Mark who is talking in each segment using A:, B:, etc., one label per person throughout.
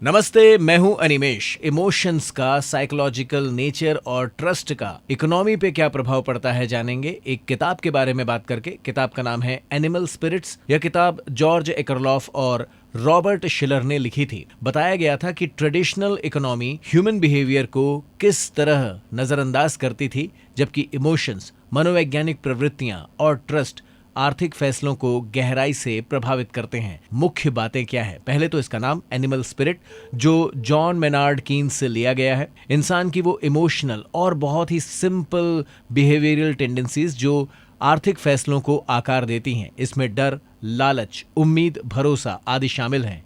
A: नमस्ते, मैं हूं अनिमेश। इमोशंस का, साइकोलॉजिकल नेचर और ट्रस्ट का इकोनॉमी पे क्या प्रभाव पड़ता है जानेंगे एक किताब के बारे में बात करके। किताब का नाम है एनिमल स्पिरिट्स। यह किताब जॉर्ज एकरलॉफ और रॉबर्ट शिलर ने लिखी थी। बताया गया था कि ट्रेडिशनल इकोनॉमी ह्यूमन बिहेवियर को किस तरह नजरअंदाज करती थी, जबकि इमोशंस, मनोवैज्ञानिक प्रवृत्तियां और ट्रस्ट आर्थिक फैसलों को गहराई से प्रभावित करते हैं। मुख्य बातें क्या है? पहले तो इसका नाम एनिमल स्पिरिट, जो जॉन मेनार्ड कीन्स से लिया गया है। इंसान की वो इमोशनल और बहुत ही सिंपल बिहेवियरल टेंडेंसीज जो आर्थिक फैसलों को आकार देती हैं। इसमें डर, लालच, उम्मीद, भरोसा आदि शामिल हैं।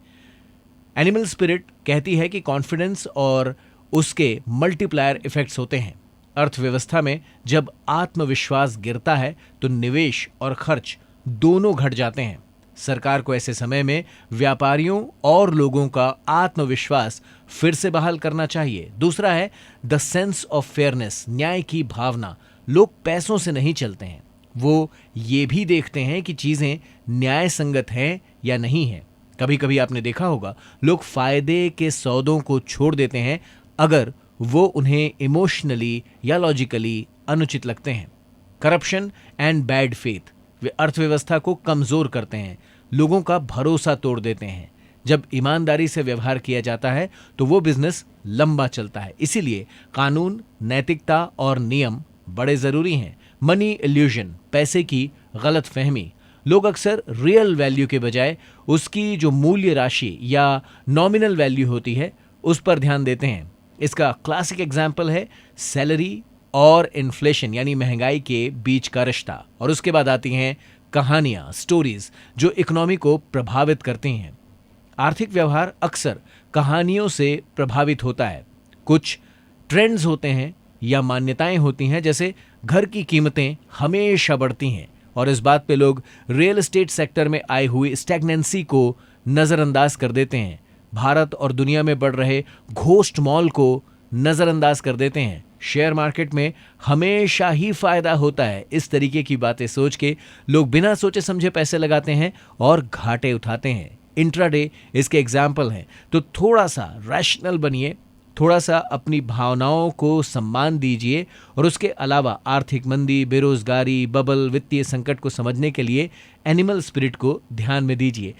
A: एनिमल स्पिरिट कहती है कि कॉन्फिडेंस और उसके मल्टीप्लायर इफेक्ट्स होते हैं। अर्थव्यवस्था में जब आत्मविश्वास गिरता है तो निवेश और खर्च दोनों घट जाते हैं। सरकार को ऐसे समय में व्यापारियों और लोगों का आत्मविश्वास फिर से बहाल करना चाहिए। दूसरा है द सेंस ऑफ फेयरनेस, न्याय की भावना। लोग पैसों से नहीं चलते हैं, वो ये भी देखते हैं कि चीजें न्याय संगत हैं या नहीं है। कभी कभी आपने देखा होगा, लोग फायदे के सौदों को छोड़ देते हैं अगर वो उन्हें इमोशनली या लॉजिकली अनुचित लगते हैं। करप्शन एंड बैड फेथ, वे अर्थव्यवस्था को कमजोर करते हैं, लोगों का भरोसा तोड़ देते हैं। जब ईमानदारी से व्यवहार किया जाता है तो वो बिजनेस लंबा चलता है। इसीलिए कानून, नैतिकता और नियम बड़े जरूरी हैं। मनी इल्यूजन, पैसे की गलत फहमी। लोग अक्सर रियल वैल्यू के बजाय उसकी जो मूल्य राशि या नॉमिनल वैल्यू होती है उस पर ध्यान देते हैं। इसका क्लासिक एग्जाम्पल है सैलरी और इन्फ्लेशन, यानी महंगाई के बीच का रिश्ता। और उसके बाद आती हैं कहानियां, स्टोरीज, जो इकोनॉमी को प्रभावित करती हैं। आर्थिक व्यवहार अक्सर कहानियों से प्रभावित होता है। कुछ ट्रेंड्स होते हैं या मान्यताएं होती हैं, जैसे घर की कीमतें हमेशा बढ़ती हैं, और इस बात पे लोग रियल एस्टेट सेक्टर में आई हुई स्टैग्नेंसी को नजरअंदाज कर देते हैं। भारत और दुनिया में बढ़ रहे घोस्ट मॉल को नजरअंदाज कर देते हैं। शेयर मार्केट में हमेशा ही फायदा होता है। इस तरीके की बातें सोच के लोग बिना सोचे समझे पैसे लगाते हैं और घाटे उठाते हैं। इंट्राडे इसके एग्जाम्पल हैं। तो थोड़ा सा रैशनल बनिए, थोड़ा सा अपनी भावनाओं को सम्मान दीजिए, और उसके अलावा आर्थिक मंदी, बेरोजगारी, बबल, वित्तीय संकट को समझने के लिए एनिमल स्पिरिट को ध्यान में दीजिए।